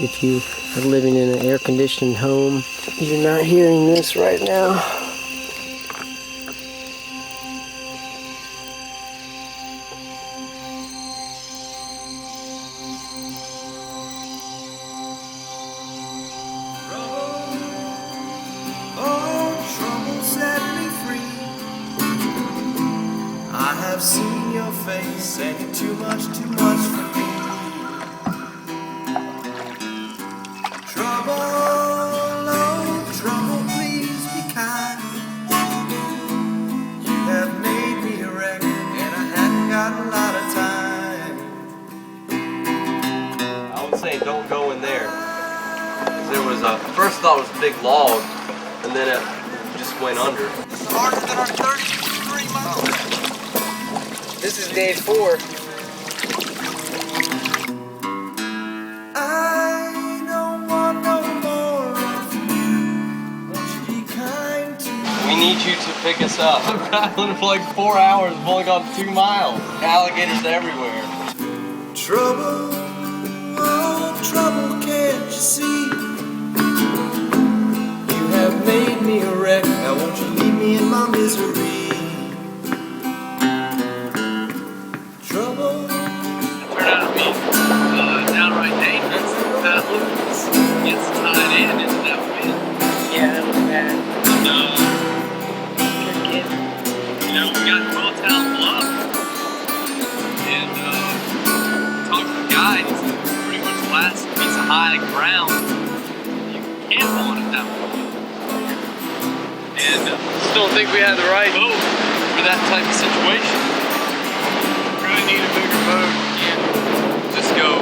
If you are living in an air-conditioned home, you're not hearing this right now. I've seen your face and you're too much for me. Trouble, oh trouble, please be kind. You have made me a wreck and I haven't got a lot of time. I would say don't go in there. There was a, first thought it was a big log and then it just went under. It's harder than our 33 miles. This is day 4. I don't want no more of you. Won't you be kind to me? We need you to pick us up. I've traveled for like 4 hours. I've only gone 2 miles. Alligators everywhere. Trouble, oh trouble, can't you see? You have made me a wreck. Now won't you leave me in my misery? Downright dangerous. That gets tied in, isn't that weird? Yeah, that was bad. No. Good kid. You know, we got Motown Bluff. And talked to the guy, it's pretty much the last piece of high ground you can camp on at that point. And Still think we had the right boat for that type of situation. Really need a bigger boat. You can't just go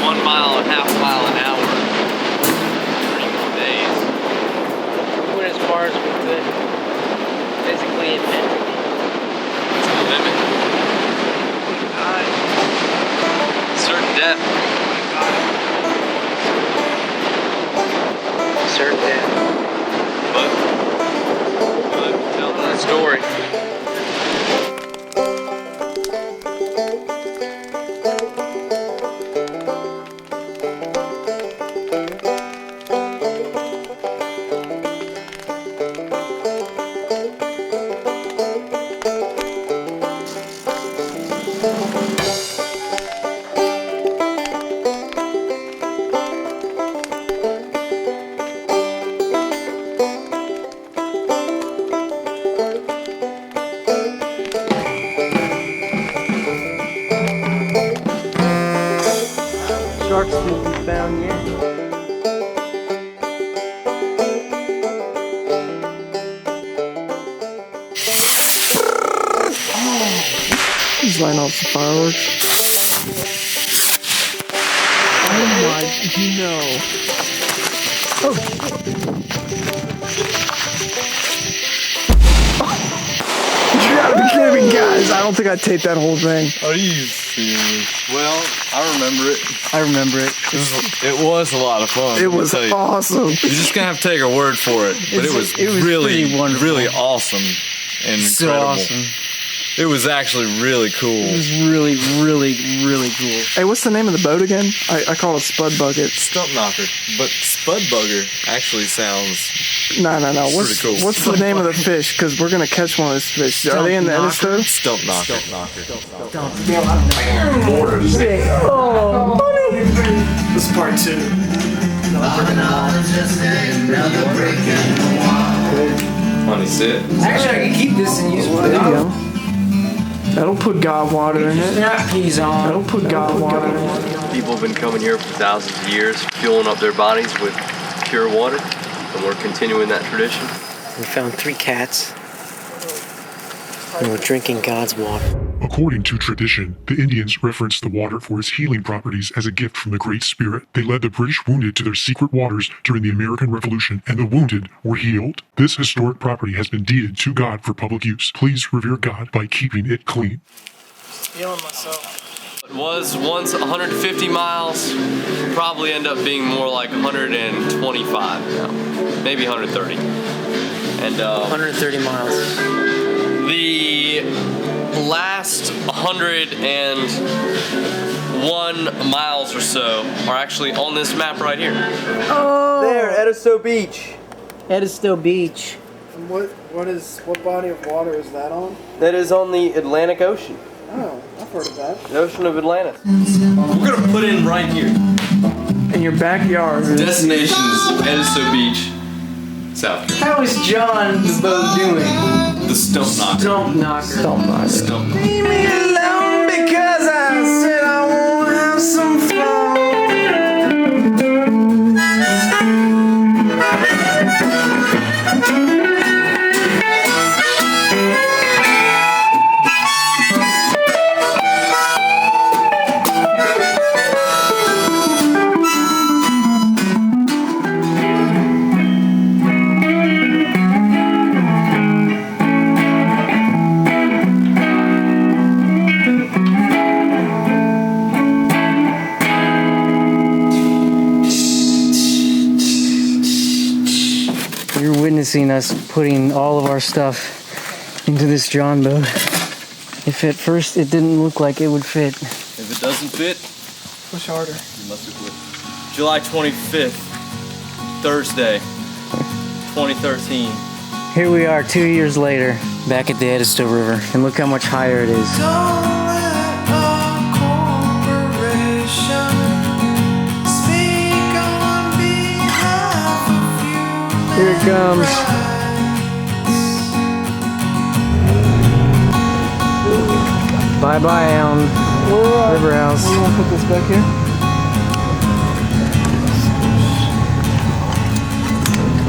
1 mile and a half mile an hour 3 more days. We went as far as we could. Basically invented. It's the limit. Certain death. Certain death. But tell that story. Sharks didn't be found yet. He's lighting off the fireworks. Oh my, no. Oh. You gotta be kidding me, guys. I don't think I'd take that whole thing. Are you serious? Well, I remember it. I remember it. It was a lot of fun. It was awesome. You're just gonna have to take a word for it, but it was really, really awesome and So incredible. awesome. It was actually really cool. It was really, really, really cool. Hey, what's the name of the boat again? I call it Spud Bucket. Stump knocker, but Spud Bugger actually sounds No. pretty cool. What's the name of the fish? Because we're gonna catch one of those fish. Are they in the Edisto? Stump knocker. Oh, buddy. This is part 2. Honey, sit. Actually, I can keep this and use There you go. That'll put God water in it. Snap peas on. That'll put God water in it. People have been coming here for thousands of years, fueling up their bodies with pure water, and we're continuing that tradition. We found 3 cats. And we're drinking God's water. According to tradition, the Indians referenced the water for its healing properties as a gift from the Great Spirit. They led the British wounded to their secret waters during the American Revolution, and the wounded were healed. This historic property has been deeded to God for public use. Please revere God by keeping it clean. Feeling myself. It was once 150 miles, probably end up being more like 125 now, maybe 130. And 130 miles. the last 101 miles or so are actually on this map right here. Oh! There, Edisto Beach. Edisto Beach. What body of water is that on? That is on the Atlantic Ocean. Oh, I've heard of that. The Ocean of Atlantis. We're gonna put in right here. In your backyard. Destination is Edisto Beach, South Carolina. How is John the boat doing? The Stump Knocker. Stump knocker. Stump knocker. Stump Knocker. Leave me alone because I said I wanna have some fun. You're witnessing us putting all of our stuff into this John boat. If at first it didn't look like it would fit. If it doesn't fit, Push harder. you must have quit. July 25th, Thursday, 2013. Here we are 2 years later, back at the Edisto River, and look how much higher it is. Here it comes. Bye-bye, Allen. River House. You want to put this back here?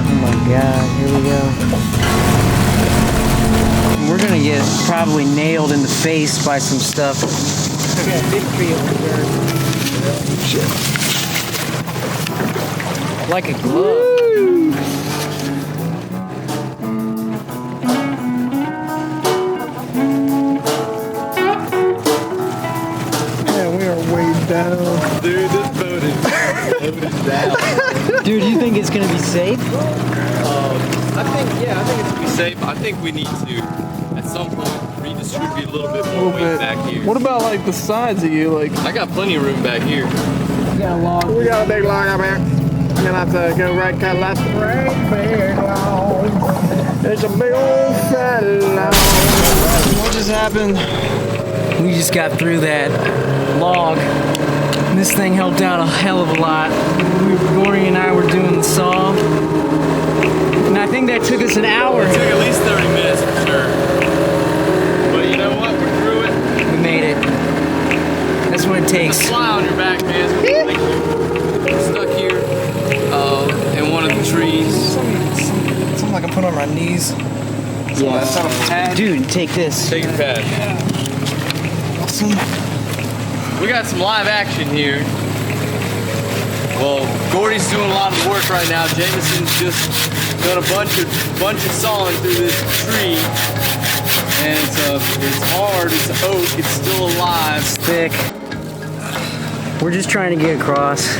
Oh my God, here we go. We're gonna get probably nailed in the face by some stuff. Yeah, big tree over there. Shit. Like a glove. Down. Dude, this boat is down. Dude, you think it's gonna be safe? I think it's gonna be safe. I think we need to, at some point, redistribute a little bit more weight back here. What about like the sides of you? Like I got plenty of room back here. We got a log. we got a big log up here. You're gonna have to go right, cut left. Right, big log. It's a big old fat log. What just happened? We just got through that log. This thing helped out a hell of a lot. Gordy and I were doing the saw. And I think that took us an hour. It took at least 30 minutes for sure. But you know what? We're through it. We made it. That's what it takes. Fly on your back, man. We're stuck here in one of the trees. Something I can put on my knees. Yeah. That's on a pad. Dude, take this. Take your pad. Awesome. We got some live action here. Well, Gordy's doing a lot of work right now. Jamison's just done a bunch of sawing through this tree, and it's hard. It's oak. It's still alive. It's thick. We're just trying to get across.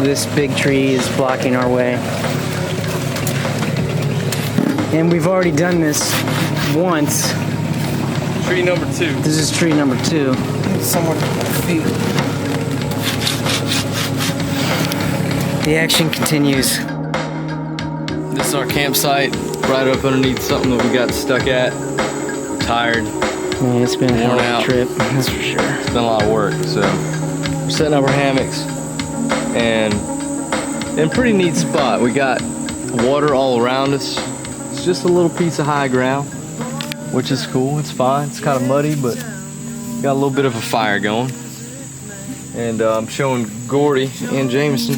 This big tree is blocking our way. And we've already done this once. Tree number 2. This is tree number 2. Someone feet. The action continues. This is our campsite, right up underneath something that we got stuck at. Tired. Man, it's been a hell Worn of a out. trip, that's for sure. It's been a lot of work, so we're setting up our hammocks, and in a pretty neat spot. We got water all around us. It's just a little piece of high ground, which is cool. It's fine. It's kind of muddy, but got a little bit of a fire going. And I'm showing Gordy and Jamison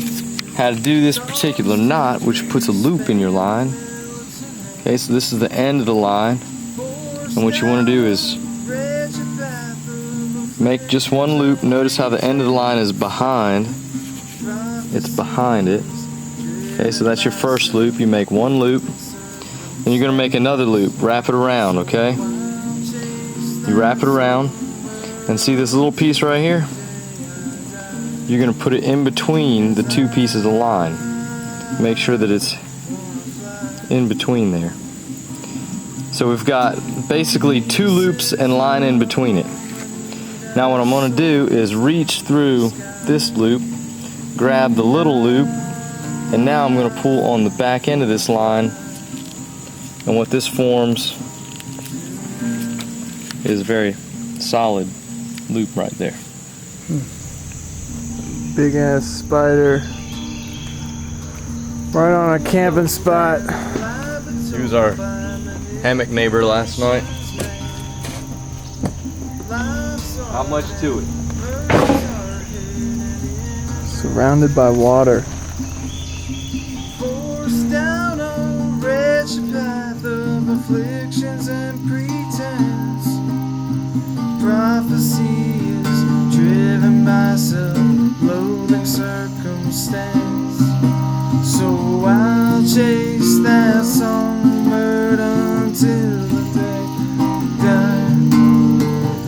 how to do this particular knot, which puts a loop in your line. Okay, so this is the end of the line, and what you want to do is make just one loop. Notice how the end of the line is behind. It's behind it. Okay, so that's your first loop. You make one loop, and you're going to make another loop. Wrap it around, okay? You wrap it around, and see this little piece right here? You're going to put it in between the two pieces of line. Make sure that it's in between there. So we've got basically 2 loops and line in between it. Now what I'm gonna do is reach through this loop, grab the little loop, and now I'm gonna pull on the back end of this line, and what this forms is a very solid loop right there. Big ass spider. Right on a camping spot. He was our hammock neighbor last night. Not much to it. Surrounded by water. Forced down a wretched path of afflictions and pretense. Prophecy is driven by self-loathing circumstance. So I'll chase that songbird until the day die.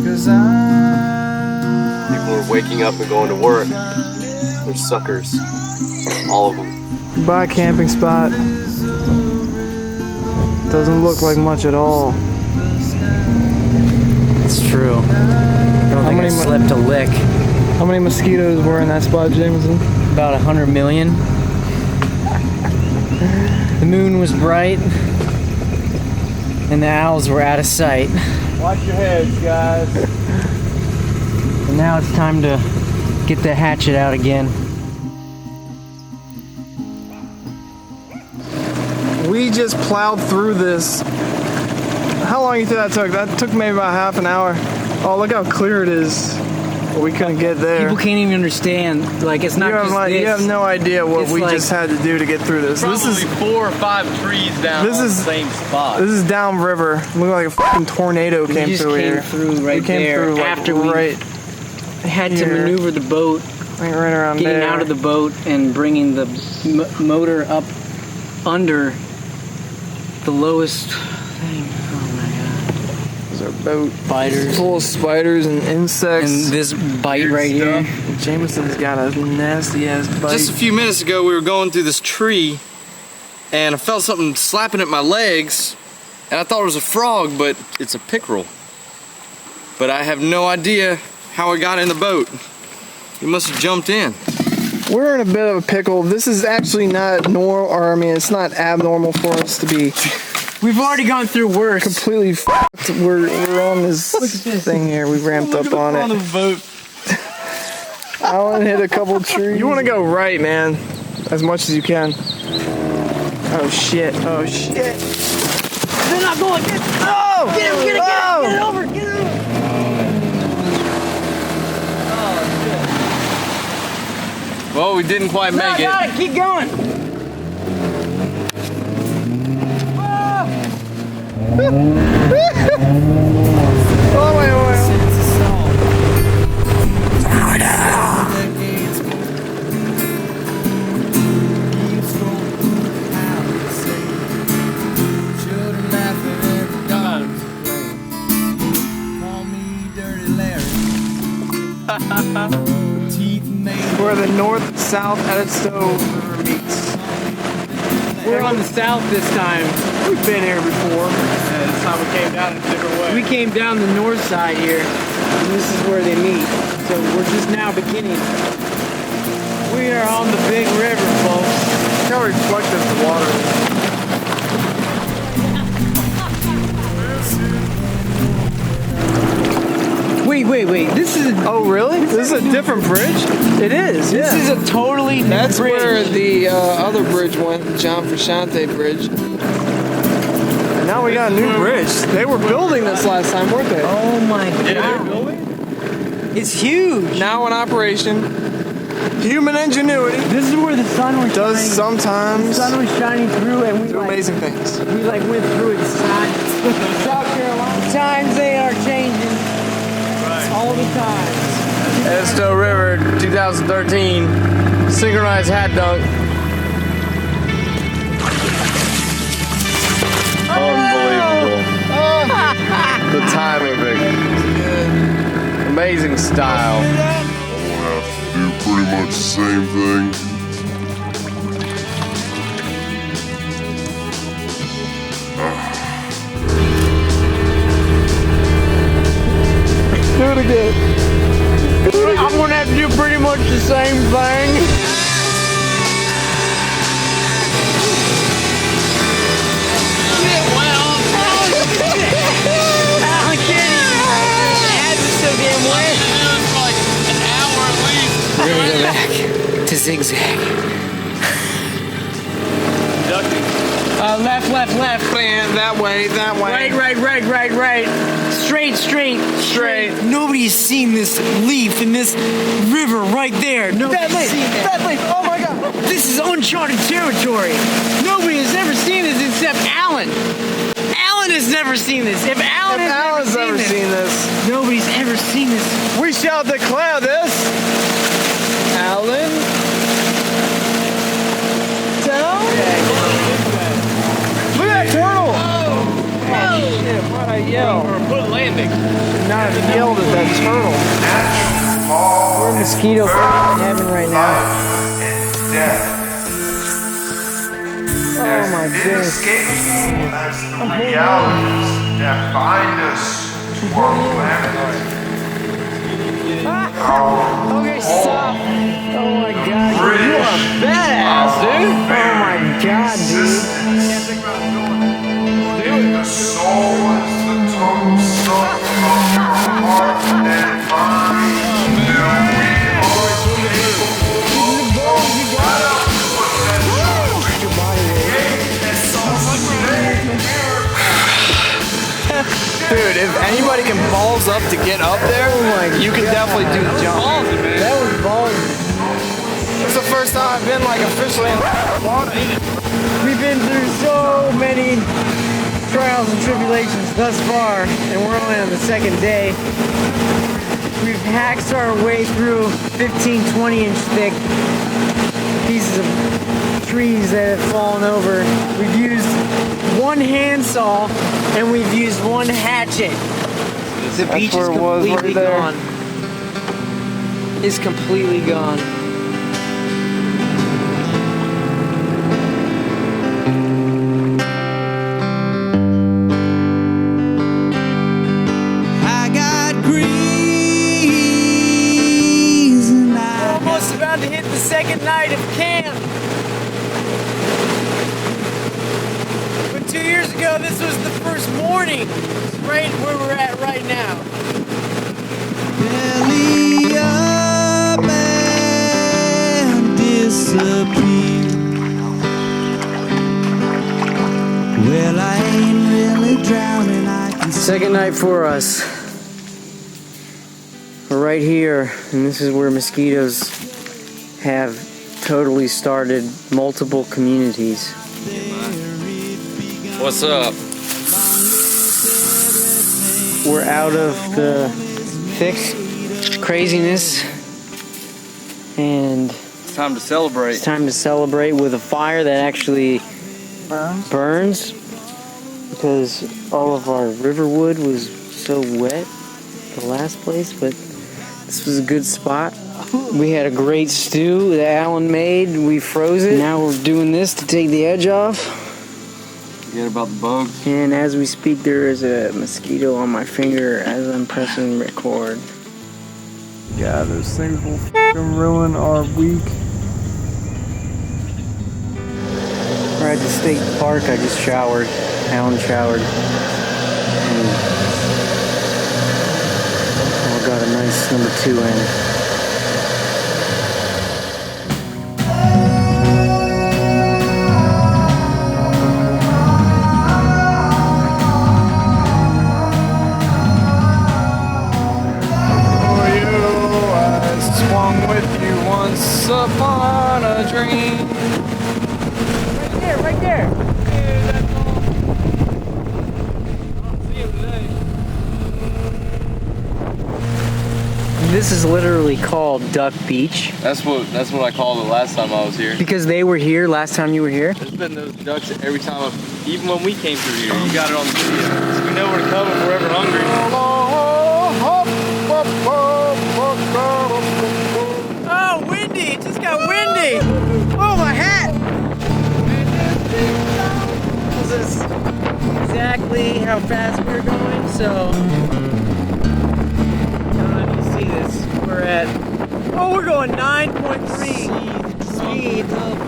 'Cause People are waking up and going to work. They're suckers. All of them. Goodbye camping spot. Doesn't look like much at all. It's true. I don't think I slept a lick. How many mosquitoes were in that spot, Jameson? About 100 million. The moon was bright, and the owls were out of sight. Watch your heads, guys. And now it's time to get the hatchet out again. We just plowed through this. How long do you think that took? That took maybe about half an hour. Oh, look how clear it is. But we couldn't get there. People can't even understand. Like, it's not just this. You have no idea what It's we like- just had to do to get through this. Probably This is 4 or 5 trees down This on is- the same spot. this is downriver. Looked like a fucking tornado We came just through came here. through right we came there through like after we right had to here. maneuver the boat, right around getting there. out of the boat and bringing the motor up under the lowest thing. Oh my god. There's our boat. Spiders. Full of spiders and insects. And this bite right here. Jameson's got a nasty ass bite. Just a few minutes ago, we were going through this tree, and I felt something slapping at my legs, and I thought it was a frog, but it's a pickerel. But I have no idea how it got in the boat. He must have jumped in. We're in a bit of a pickle. This is actually not normal, or I mean, it's not abnormal for us to be We've already gone through worse. completely f***ed. We're on this thing here. We ramped up on it. boat. Alan hit a couple trees. You want to go right, man, as much as you can. Oh shit! Oh shit! They're not going. Get Oh! it! Get it! Oh! Get it over! Get it over! Well, we didn't quite make I got it. Keep going. Oh wait, wait, wait. Children laughing and dogs playing. Call me Dirty Larry. Teeth made Where the north-south Edisto River meets. We're on the south this time. We've been here before. This time we came down in a different way. We came down the north side here, and this is where they meet. So we're just now beginning. We are on the big river, folks. Look how reflective the water is. Wait. This is Oh really? This is a different bridge? It is, yeah. this is a totally new That's bridge. where the other bridge went, John Frusciante Bridge. And now we got a new bridge. They were building this last time, weren't they? Oh my god. It's huge. Now in operation. Human ingenuity This is where the sun was does shining. The sometimes sun was shining through, and we do like, amazing things. we like went through its side. South Carolina. Times they are changing. All the time. Edisto River 2013 synchronized hat dunk. Unbelievable. The timing, Vic. Amazing style. We'll have to do pretty much the same thing. Do it again. I'm gonna have to do pretty much the same thing. Alan can't even. Ads is so damn wet. For like an hour at least. We're gonna go back to zigzag. Left, Man, that way. right. Straight. Nobody's seen this leaf in this river right there. Nobody's seen that. That leaf, oh my God. This is uncharted territory. Nobody has ever seen this except Alan. Alan has never seen this. If Alan's never seen this, nobody's ever seen this. we shall declare this. Alan. Down. Look at that turtle. Shit, why'd I yell? Put landing. Not have yelled at that turtle. We're mosquito heaven right now. Oh my goodness. Inescapable as the realities that bind us to our planet. Okay, stop. Oh my God. You are Badass, dude. Oh my God, dude. The soul is the total sum of your heart and mind. Dude, if anybody can balls up to get up there, you can definitely do the jump. That was ballsy. It's the first time I've been like officially in water. We've been through so many trials and tribulations thus far, and we're only on the second day. We've hacked our way through 15, 20-inch thick pieces of trees that have fallen over. We've used one handsaw and we've used one hatchet. The beach is where it was, completely right there. gone. It's completely gone. I got grease and I We're almost about to hit the second night of camp. But 2 years ago, this was the first morning, right where we're at right now. belly up and disappear. Well, I ain't really drowning, I can Second night for us. We're right here, and this is where mosquitoes have totally started multiple communities. What's up? We're out of the thick craziness, and It's time to celebrate. it's time to celebrate with a fire that actually burns because all of our river wood was so wet the last place, but this was a good spot. We had a great stew that Alan made. We froze it. Now we're doing this to take the edge off. Forget about the bugs. And as we speak, there is a mosquito on my finger as I'm pressing record. Yeah, those things will f***ing ruin our week. We're at the state park. I just showered. Alan showered. And I got a nice number 2 in. Swung with you once upon a dream. Right there. This is literally called Duck Beach That's what I called it last time I was here. because they were here last time you were here. There's been those ducks every time, even when we came through here. You got it on the video. So we know where to come if we're ever hungry. Oh, windy! It just got windy! Oh, my hat! This is exactly how fast we're going, so going 9.3 speed.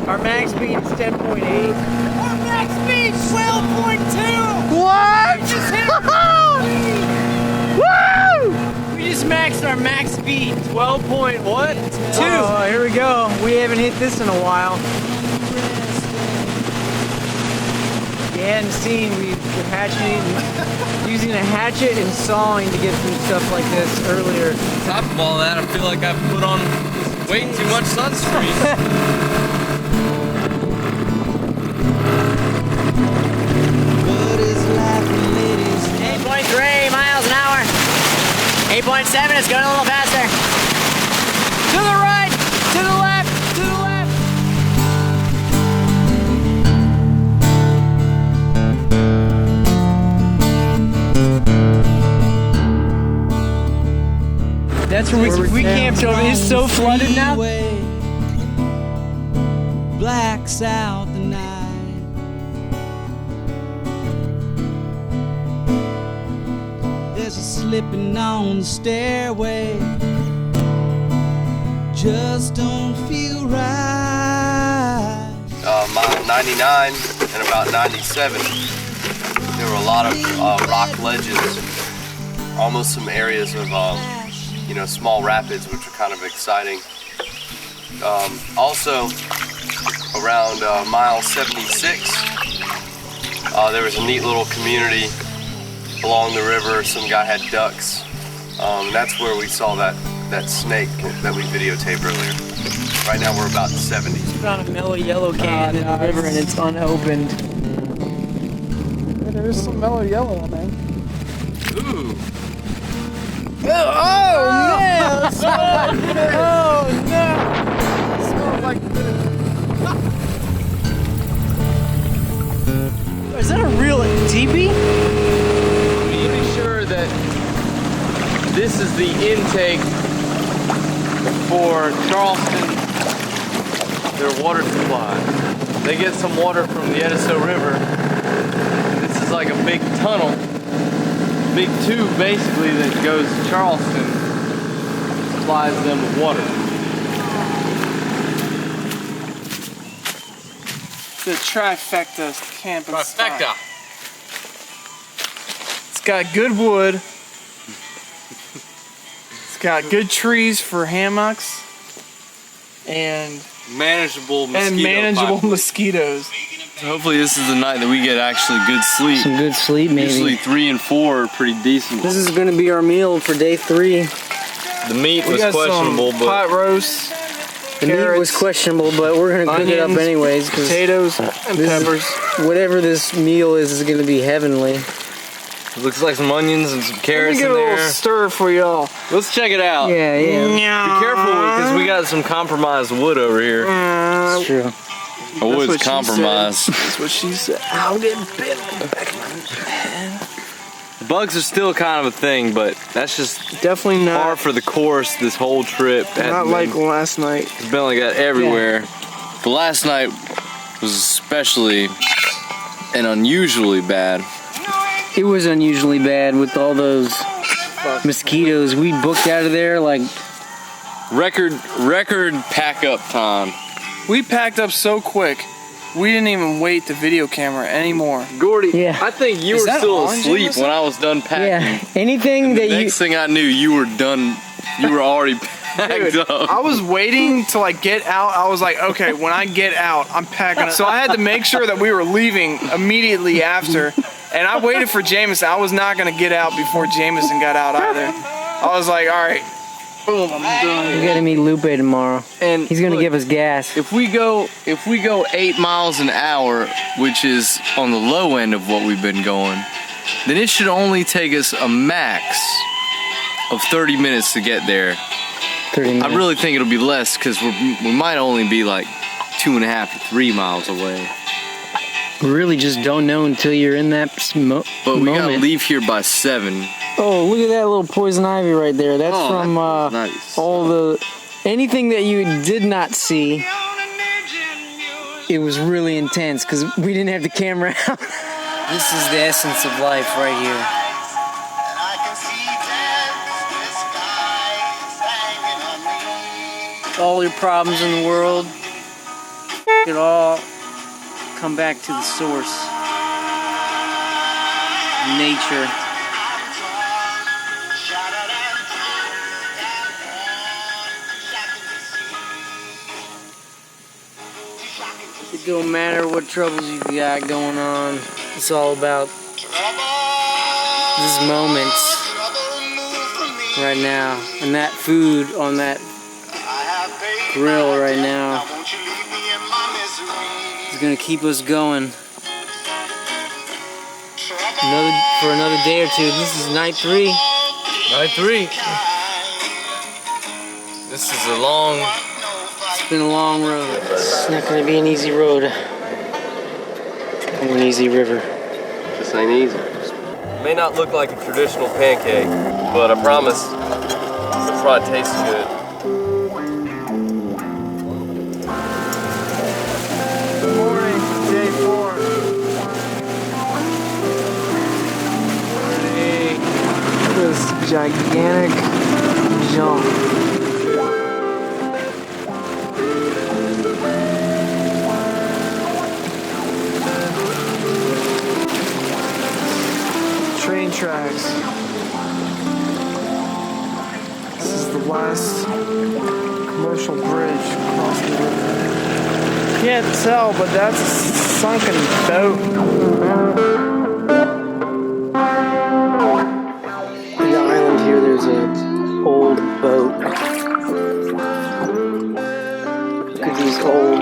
Our max speed is 10.8. Our max speed 12.2. What? We just hit Woo! We just maxed our max speed. 12 point what? 2. Oh, here we go. We haven't hit this in a while. You hadn't seen, we're using a hatchet and sawing to get through stuff like this earlier. On top of all that, I feel like I've put on way too much sunscreen. 8.3 miles an hour. 8.7, it's going a little faster. To the right, to the left, to the left. That's where we camped over. It's so flooded now. Blacks out the night. There's a slipping on the stairway. Just don't feel right. Mile 99 and about 97, there were a lot of rock ledges, almost some areas of you know, small rapids, which are kind of exciting. Also, around mile 76, there was a neat little community along the river. Some guy had ducks. That's where we saw that snake that we videotaped earlier. Right now we're about 70. Found a mellow yellow can in the river and it's unopened. Yeah, there's some mellow yellow in there. Ooh. Oh no! Oh no! It smells like Is that a real teepee? I'm pretty sure that this is the intake for Charleston, their water supply. They get some water from the Edisto River. This is like a big tunnel. Big tube basically that goes to Charleston, supplies them with water. the trifecta camping spot. Trifecta. It's got good wood. It's got good trees for hammocks and Manageable mosquitoes. So hopefully this is the night that we get actually good sleep. Some good sleep, maybe. Usually 3 and 4 are pretty decent. This is going to be our meal for day 3. The meat We was got questionable, some but pot roast, The meat was carrots, questionable, but we're going to cook it up onions, anyways. 'Cause potatoes, and peppers. whatever this meal is going to be heavenly. it looks like some onions and some Let me carrots get in a little there. stir for y'all. Let's check it out. Yeah, yeah. Be careful because we got some compromised wood over here. It's true. The wood's what she compromised. That's what she said. How did bit on the back of my head? Bugs are still kind of a thing, but that's just Definitely par not. for the course this whole trip. Not like last night. It's been like that everywhere. But last night was especially and unusually bad. It was unusually bad with all those mosquitoes. We booked out of there like Record pack up time. We packed up so quick, we didn't even wait the video camera anymore. Gordy, Yeah. I think you Is were that still on, asleep Jameson? when I was done packing. yeah. Anything that you Next thing I knew, you were done. You were already packed Dude, up. I was waiting to like get out. I was like, okay, when I get out, I'm packing up. So I had to make sure that we were leaving immediately after. And I waited for Jameson. I was not gonna get out before Jameson got out either. I was like, all right, boom, I'm done. we got to meet Lupe tomorrow. And He's going to look, give us gas. If we go 8 miles an hour, which is on the low end of what we've been going, then it should only take us a max of 30 minutes to get there. 30 minutes. I really think it'll be less because we might only be like 2.5 to 3 miles away. We really just don't know until you're in that But we gotta moment. leave here by 7. Oh, look at that little poison ivy right there. That's from Nice. all the anything that you did not see. It was really intense because we didn't have the camera out. This is the essence of life right here. all your problems in the world could all come back to the source. Nature. It don't matter what troubles you got going on. It's all about this moment right now, and that food on that grill right now is gonna keep us going for another day or two. This is night 3. Night 3. This is a long. It's been a long road. It's not gonna be an easy road. An easy river. This ain't easy. It may not look like a traditional pancake, but I promise it'll probably taste good. Good morning, JFORK. Hey, this gigantic jump. Train tracks. This is the last commercial bridge across the river. Can't tell, but that's a sunken boat. On the island here, there's an old boat. Look at these old.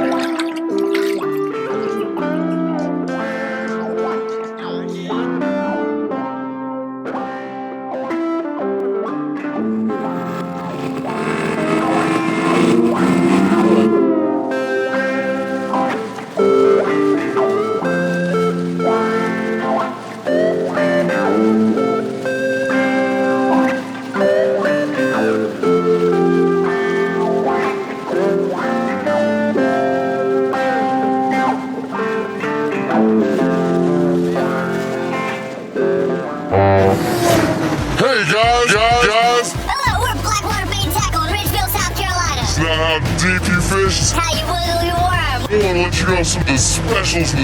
Deep you fish. How you wiggle your worm. We want to let you know some of the specials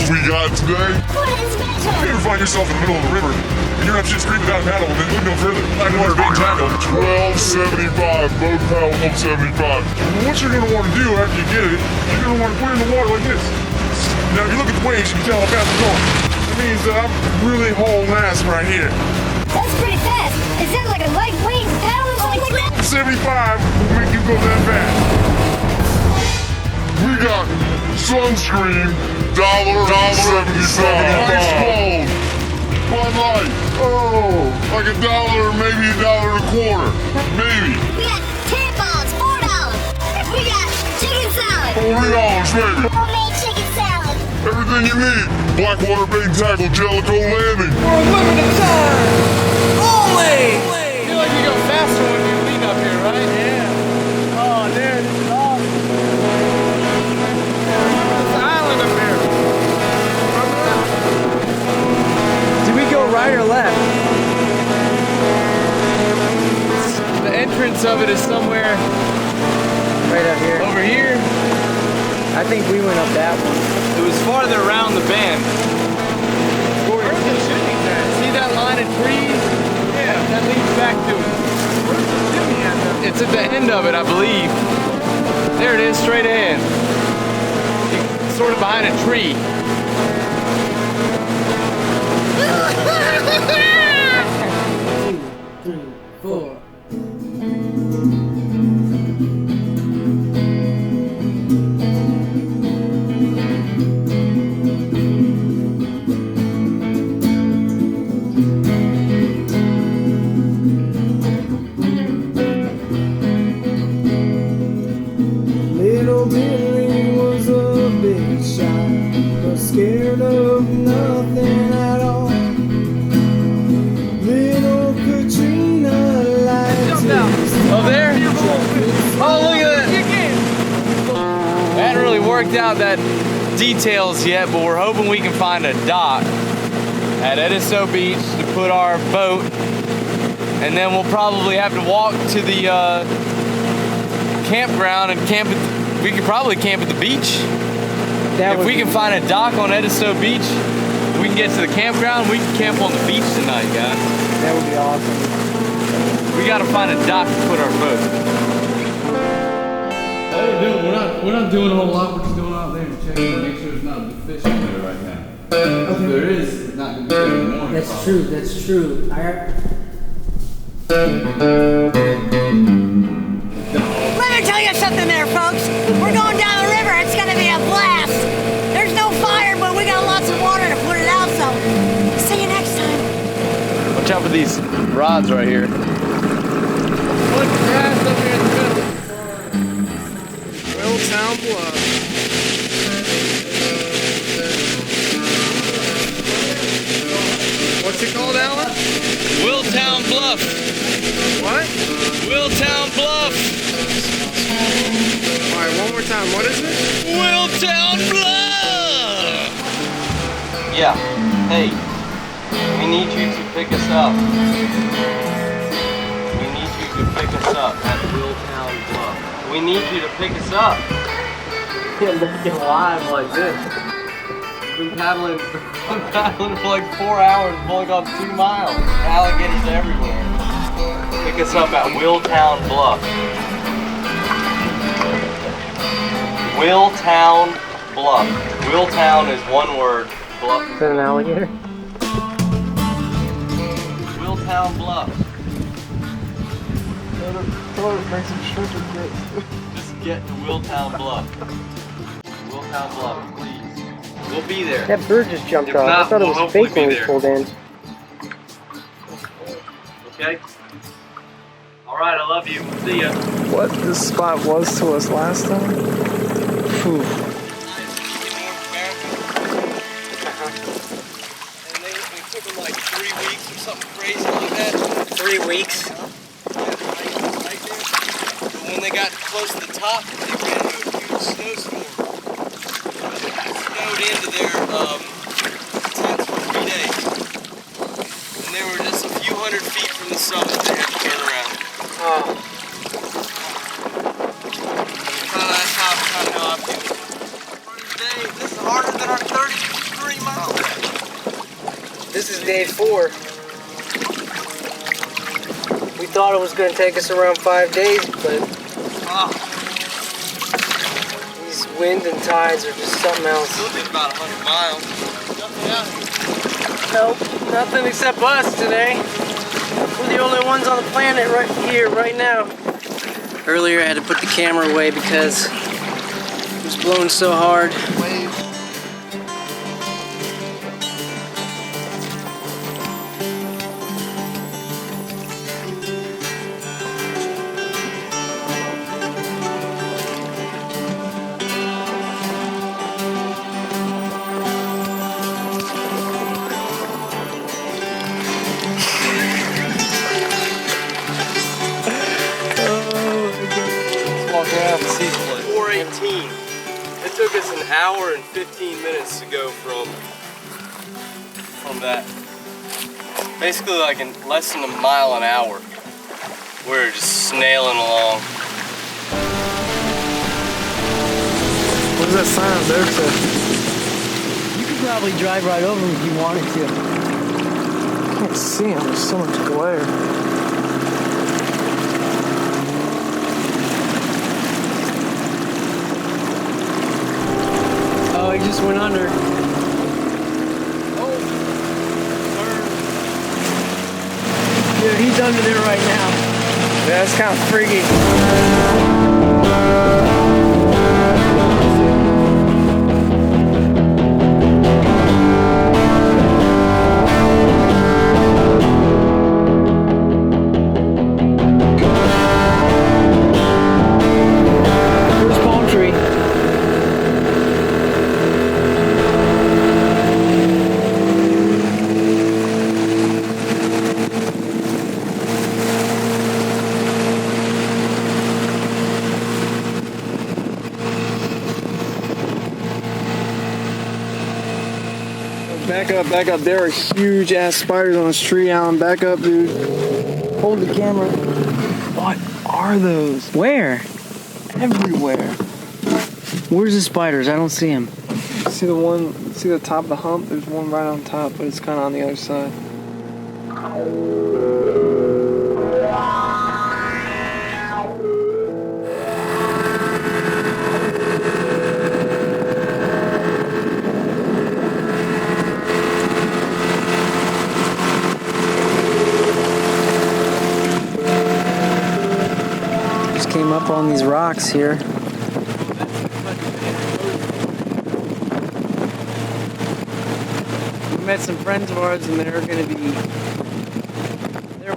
we got today. What is special? If you ever find yourself in the middle of the river and you're up shit's creek without a paddle, then look no further. Blackwater bait and tackle. $12.75. Boat paddle $12.75. What you're gonna want to do after you get it, you're gonna want to put it in the water like this. Now, if you look at the waves, you can tell how fast it's going. That means that I'm really hauling ass right here. That's pretty fast. It sounds like a lightweight paddle like that. 75 will make you go that fast. We got sunscreen, $1.75. Ice cold, Bud Light, like $1, maybe $1.25, maybe. We got tampons, $4. We got chicken salad. $40, maybe. Homemade chicken salad. Everything you need. Blackwater bait and tackle, Jellicoe Landing. For a limited time! Only! I feel like you go faster when you lean up here, right? Yeah. Oh, dude, this is awesome. There's an island up here. Do we go right or left? The entrance of it is somewhere right up here. Over here? I think we went up that one. It was farther around the bend. Where's the shooting at? See that line of trees? Yeah, that leads back to it. Where's the shooting at though? It's at the end of it, I believe. There it is, straight ahead. Sort of behind a tree. 2, 3, 4. Little Billy was a big shot, but scared of nothing at all. Little Katrina liked Oh, there? Oh, look at that! I hadn't really worked out that details yet, but we're hoping we can find a dock at Edisto Beach to put our boat, and then we'll probably have to walk to the campground and camp at, we could probably camp at the beach. If we can find a dock on Edisto Beach, we can get to the campground, we can camp on the beach tonight, guys. That would be awesome. We gotta find a dock to put our boat. We're not doing a whole lot, we're just going out there and checking to make sure there's not a big fish in there right now. If there is, it's not gonna be there in the morning. That's true, that's true. Let me tell you something there, folks. We're going down the river. It's going to be a blast. There's no fire, but we got lots of water to put it out, so see you next time. Watch out for these rods right here. Look, grass up here in the middle. Willtown Bluff. What's it called, Alan? Willtown Bluff. What? Willtown Bluff. Alright, one more time. What is it? Willtown Bluff. Yeah. Hey, we need you to pick us up. We need you to pick us up at Willtown Bluff. We need you to pick us up. Can't make it live like this. We've been paddling for like 4 hours, we've only gone 2 miles. Alligators everywhere. Pick us up at Willtown Bluff. Willtown Bluff. Willtown is one word. Bluff. Is that an alligator? Willtown Bluff. Just get to Willtown Bluff. Willtown Bluff, please. We'll be there. That bird just jumped If off. not, I thought it we'll was fake hopefully when be we there. pulled in. Okay? Alright, I love you. See ya. What this spot was to us last time? Phew. And it took them like 3 weeks or something crazy like that. 3 weeks? Right there. But when they got close to the top, they ran into a huge snowstorm. It snowed into their tents for 3 days. And they were just a few hundred feet from the summit. They had to turn around. Oh. That's how I feel. Today, this is harder than our 33 miles. This is day 4. We thought it was going to take us around 5 days, but these wind and tides are just something else. Still did about 100 miles. Nothing out here. Nope, nothing except us today. We're the only ones on the planet right here, right now. Earlier I had to put the camera away because it was blowing so hard. Season 4:18. It took us an hour and 15 minutes to go from that. Basically like in less than a mile an hour. We're just snailing along. What does that sign up there say? You could probably drive right over them if you wanted to. I can't see him, there's so much glare. Oh, he just went under. Dude, he's under there right now. Yeah, that's kind of freaky. There's palm tree. Back up. There are huge ass spiders on this tree, Alan. Back up, dude. Hold the camera. What are those? Where? everywhere. Where's the spiders? I don't see them. See the one, see the top of the hump? There's one right on top, but it's kind of on the other side. Just came up on these rocks here. Met some friends of ours, and they're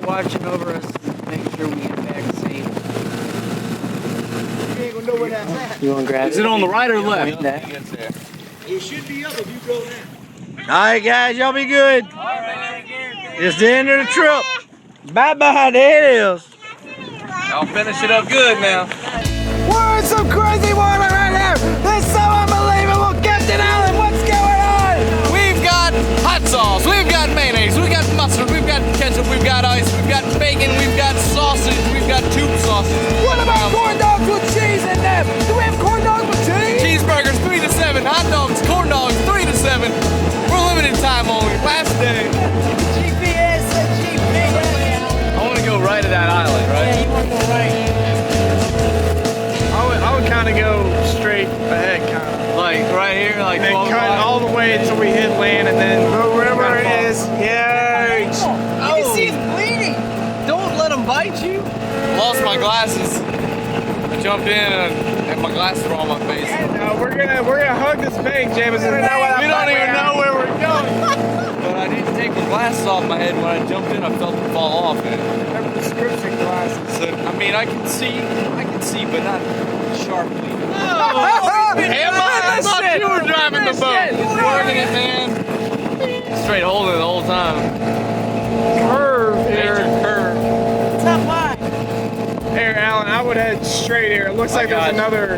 watching over us to make sure we get back safe. You ain't gonna know where that's at. You want to grab it? Is it on the right or left? It should be up if you go there. Alright guys, y'all be good. It's the end of the trip. Bye-bye, there it is. Y'all finish it up good now. We're in some crazy water right here. This is so unbelievable. Captain Allen, what's going on? We've got hot sauce, we've got mayonnaise, we've got mustard, we've got ketchup, we've got ice, we've got bacon, we've got sausage, we've got tube sausage. What about corn dogs with cheese in them? Do we have corn dogs with cheese? Cheeseburgers 3 to 7, hot dogs, corn dogs 3 to 7. We're limited time only. Last day. GPS, GPS. I want to go right to that island, right? Yeah, you want to go right. I would kind of go straight ahead, kind of. Like right here, like And 12 cut miles. all the way until we hit land, and then The river kinda is huge. You can see it's bleeding. Don't let them bite you. Lost my glasses. I jumped in and my glasses were on my face. we're gonna hug this bank, Jameson. We don't even know where we're going. But I didn't take my glasses off my head. When I jumped in, I felt them fall off. And Remember prescription glasses. so, I mean, I can see, but not sharply. Hey, I thought you were driving the boat. Working it, man. Straight holding it the whole time. Curve Major here. curve. Top line. Here, Alan, I would head straight here. It looks like there's got you. another.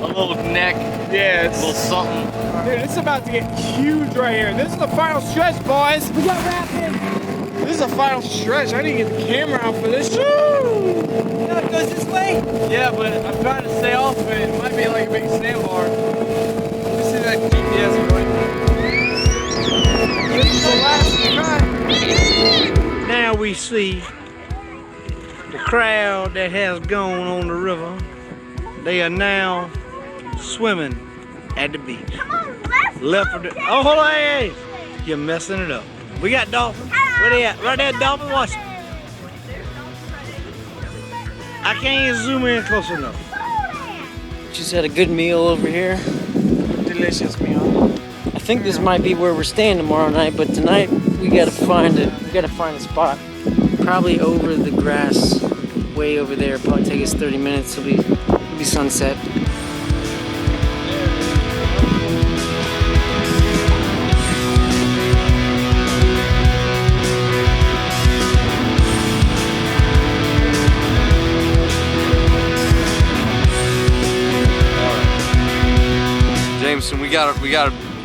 A little neck, Yeah, a little it's. something. Dude, it's about to get huge right here. This is the final stretch, boys. We got rapid. This is the final stretch. I need to get the camera out for this. Woo! You know it goes this way? Yeah, but I'm trying to stay off of it. It might be like a big sandbar. Let me see that GPS going. This is the last time. Now we see the crowd that has gone on the river. They are now swimming at the beach. Left of the. Oh, hold on, hey, hey. You're messing it up. We got dolphins. Where they at? Right there, dolphin. Watch it. I can't even zoom in close enough. Just had a good meal over here. Delicious meal. I think this might be where we're staying tomorrow night, but tonight we gotta find it. We gotta find a spot. Probably over the grass, way over there. Probably take us 30 minutes. It'll be sunset. Jameson, we gotta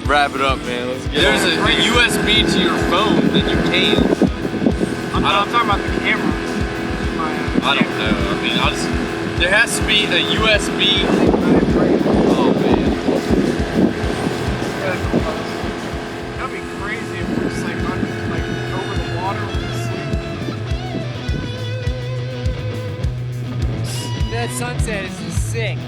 wrap it up, man. Let's get There's a USB to your phone that you can. I'm talking about the camera. I don't know. I mean, there has to be a USB. Oh man. That'd be crazy if we're just like over the water with the sleep. That sunset is just sick.